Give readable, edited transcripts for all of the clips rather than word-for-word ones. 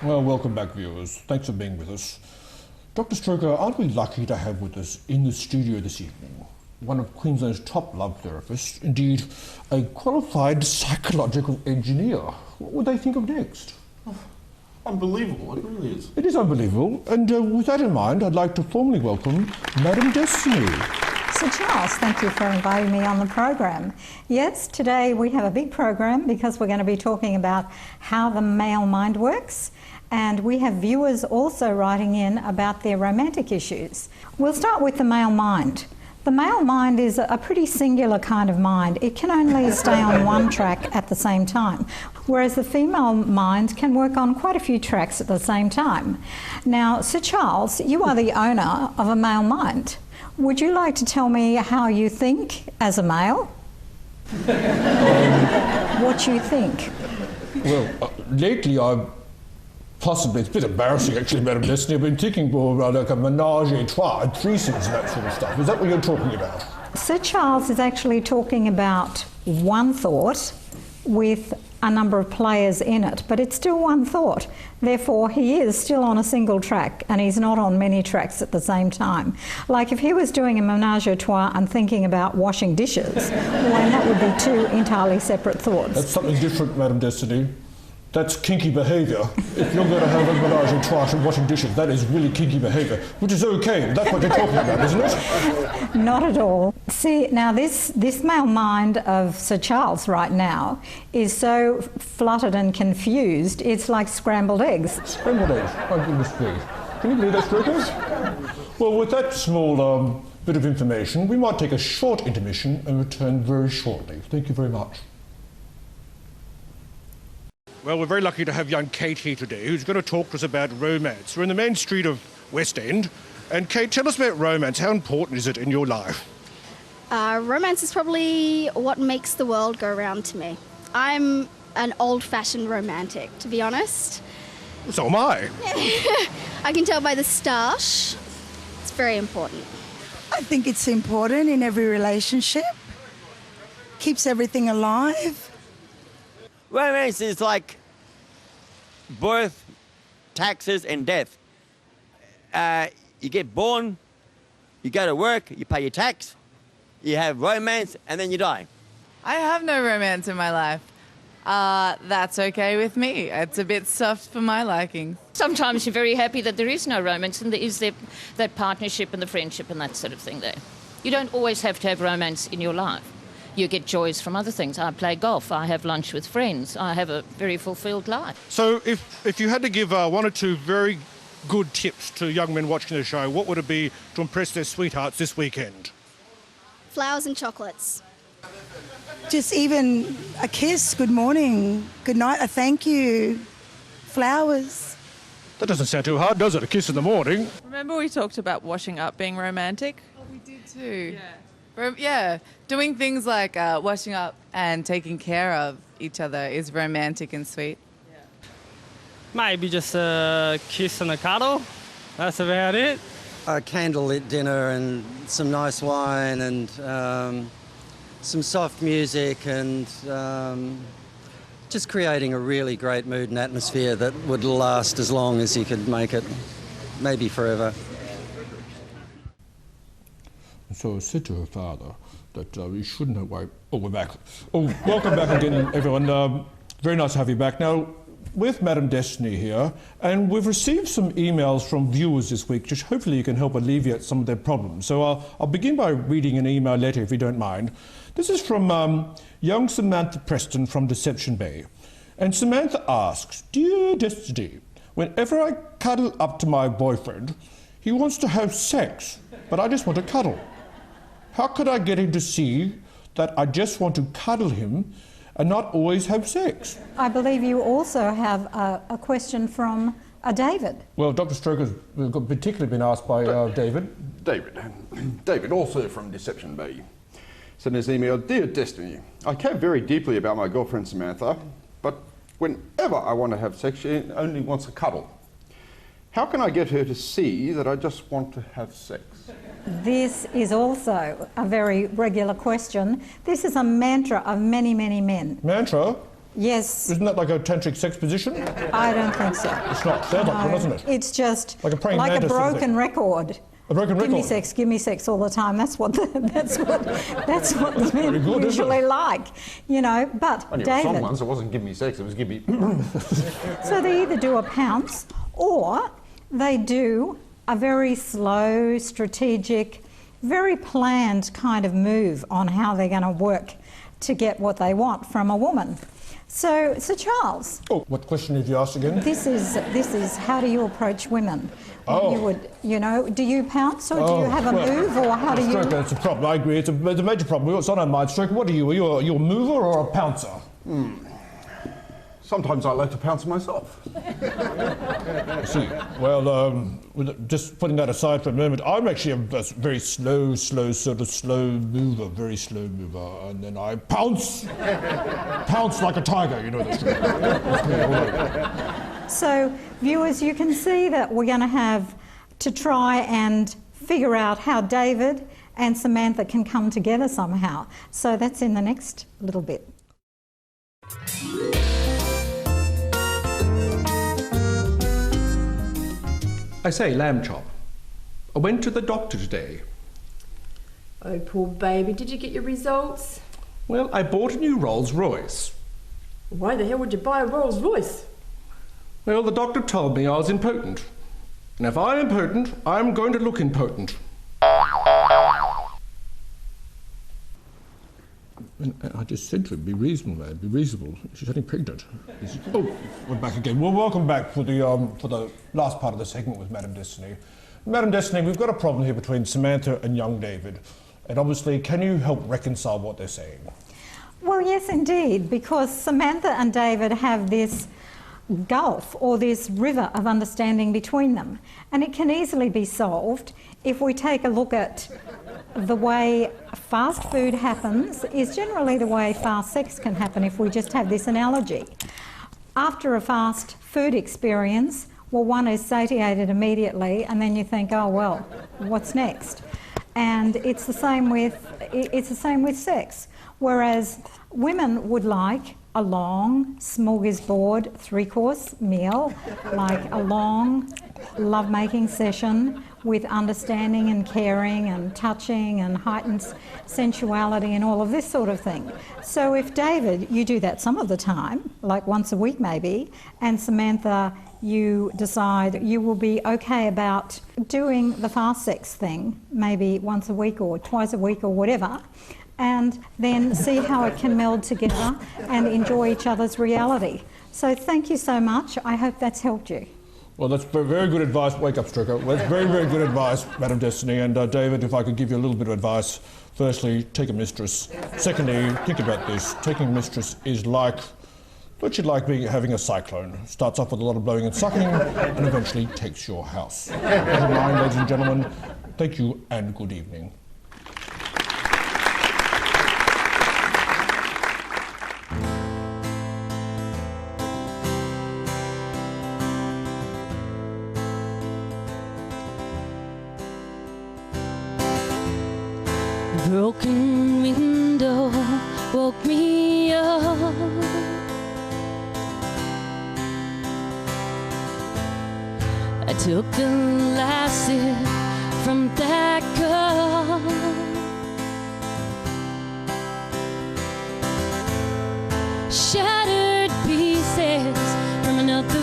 Well, welcome back, viewers. Thanks for being with us. Dr. Stroker, aren't we lucky to have with us in the studio this evening one of Queensland's top love therapists, indeed a qualified psychological engineer? What would they think of next? Unbelievable, it really is. It is unbelievable, and with that in mind, I'd like to formally welcome Madam Destiny. Sir Charles, thank you for inviting me on the program. Yes, today we have a big program because we're going to be talking about how the male mind works, and we have viewers also writing in about their romantic issues. We'll start with the male mind. The male mind is a pretty singular kind of mind. It can only stay on one track at the same time, whereas the female mind can work on quite a few tracks at the same time. Now, Sir Charles, you are the owner of a male mind. Would you like to tell me how you think as a male? What you think? Well, lately I've possibly, it's a bit embarrassing actually, Madam Destiny, I've been thinking more about like a menage a trois and threesomes and that sort of stuff. Is that what you're talking about? Sir Charles is actually talking about one thought with a number of players in it, but it's still one thought. Therefore, he is still on a single track and he's not on many tracks at the same time. Like if he was doing a menage a trois and thinking about washing dishes, well, then that would be two entirely separate thoughts. That's something different, Madam Destiny. That's kinky behaviour. If you're going to have a menage a trois and washing dishes, that is really kinky behaviour, which is okay. That's what you're talking about, isn't it? Not at all. See, now this male mind of Sir Charles right now is so fluttered and confused, it's like scrambled eggs. Scrambled eggs? Oh, goodness me. Can you believe that, Strokers? Well, with that small bit of information, we might take a short intermission and return very shortly. Thank you very much. Well, we're very lucky to have young Kate here today, who's going to talk to us about romance. We're in the main street of West End. And Kate, tell us about romance. How important is it in your life? Romance is probably what makes the world go round to me. I'm an old-fashioned romantic, to be honest. So am I. I can tell by the stoush. It's very important. I think it's important in every relationship. Keeps everything alive. Romance is like birth, taxes, and death. You get born, you go to work, you pay your tax, you have romance, and then you die. I have no romance in my life. That's okay with me. It's a bit soft for my liking. Sometimes you're very happy that there is no romance and there is that partnership and the friendship and that sort of thing there. You don't always have to have romance in your life. You get joys from other things. I play golf, I have lunch with friends, I have a very fulfilled life. So if you had to give one or two very good tips to young men watching the show, what would it be to impress their sweethearts this weekend? Flowers and chocolates. Just even a kiss, good morning, good night, a thank you, flowers. That doesn't sound too hard, does it? A kiss in the morning. Remember we talked about washing up being romantic? Oh, we did too. Yeah, doing things like washing up and taking care of each other is romantic and sweet. Yeah. Maybe just a kiss and a cuddle. That's about it. A candlelit dinner and some nice wine and some soft music and just creating a really great mood and atmosphere that would last as long as you could make it, maybe forever. So I said to her father that we shouldn't have waited. Oh, we're back. Oh, welcome back again, everyone. Very nice to have you back. Now, with Madam Destiny here, and we've received some emails from viewers this week, which hopefully you can help alleviate some of their problems. So I'll begin by reading an email letter, if you don't mind. This is from young Samantha Preston from Deception Bay. And Samantha asks, "Dear Destiny, whenever I cuddle up to my boyfriend, he wants to have sex, but I just want to cuddle. How could I get him to see that I just want to cuddle him and not always have sex?" I believe you also have a question from David. Well, Dr. Stroker's particularly been asked by David. David, also from Deception Bay, sent his email, "Dear Destiny, I care very deeply about my girlfriend Samantha, but whenever I want to have sex, she only wants a cuddle. How can I get her to see that I just want to have sex?" This is also a very regular question. This is a mantra of many, many men. Mantra? Yes. Isn't that like a tantric sex position? I don't think so. It's not. Sounds like one, doesn't it? It's just like a praying mantis sort of broken thing. record. A broken record. Give me sex all the time. That's what the men good, usually like, you know. But Only David, a song once, it wasn't give me sex, it was give me... so they either do a pounce or they do a very slow, strategic, very planned kind of move on how they're going to work to get what they want from a woman. So Charles. Oh, what question did you ask again? This is how do you approach women? Oh. You would, you know, do you pounce or do you have a move or how do you? Stroker, it's a problem. I agree. It's a major problem. It's not on my Stroker. What are you? Are you a mover or a pouncer? Sometimes I like to pounce myself. I see. Well, just putting that aside for a moment, I'm actually a very slow mover, very slow mover, and then I pounce like a tiger, you know this. That's me all over. So, viewers, you can see that we're going to have to try and figure out how David and Samantha can come together somehow. So that's in the next little bit. I say, lamb chop, I went to the doctor today. Oh, poor baby. Did you get your results? Well, I bought a new Rolls Royce. Why the hell would you buy a Rolls Royce? Well, the doctor told me I was impotent. And if I'm impotent, I'm going to look impotent. I just said to him, be reasonable, man, be reasonable. She's only pregnant. Oh, we're back again. Well, welcome back for the last part of the segment with Madam Destiny. Madam Destiny, we've got a problem here between Samantha and young David. And obviously, can you help reconcile what they're saying? Well, yes, indeed, because Samantha and David have this gulf or this river of understanding between them. And it can easily be solved if we take a look at the way fast food happens is generally the way fast sex can happen if we just have this analogy. After a fast food experience, well, one is satiated immediately and then you think, oh, well, what's next? And it's the same with sex. Whereas women would like a long smorgasbord 3-course meal, like a long love-making session with understanding and caring and touching and heightened sensuality and all of this sort of thing. So if David, you do that some of the time, like once a week maybe, and Samantha, you decide you will be okay about doing the fast sex thing, maybe once a week or twice a week or whatever, and then see how it can meld together and enjoy each other's reality. So thank you so much. I hope that's helped you. Well, that's very good advice. Wake up, Stricker. Well, that's very good advice, Madam Destiny. And David, if I could give you a little bit of advice. Firstly, take a mistress. Secondly, think about this. Taking a mistress is like, having a cyclone. Starts off with a lot of blowing and sucking and eventually takes your house. Never mind, ladies and gentlemen. Thank you and good evening. Broken window woke me up. I took the last sip from that cup. Shattered pieces from another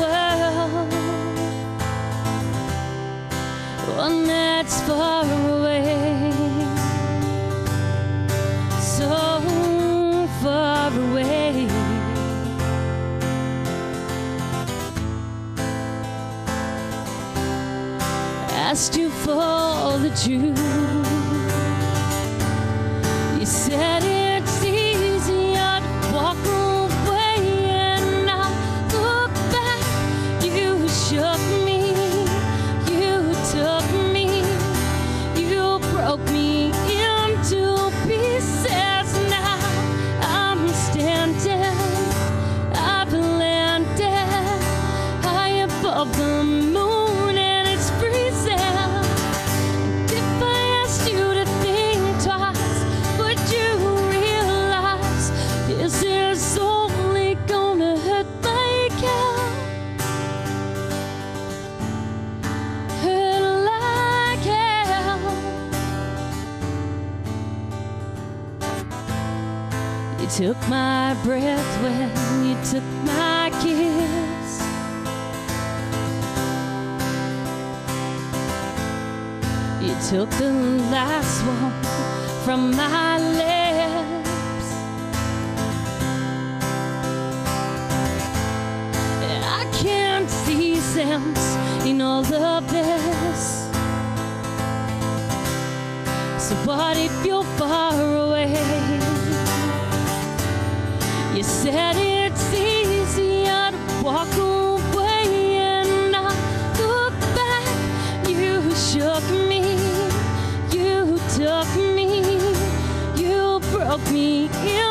world, one that's far away. So far away. Asked you for the truth. You said it's easier to walk away, and I look back. You shook me, you took me, you broke me into pieces. I've landed high above the moon and it's freezing. If I asked you to think twice, would you took my breath when you took my kiss. You took the last one from my lips. And I can't see sense in all of this. So what if you're far away? You said it's easier to walk away and not look back. You shook me, you took me, you broke me in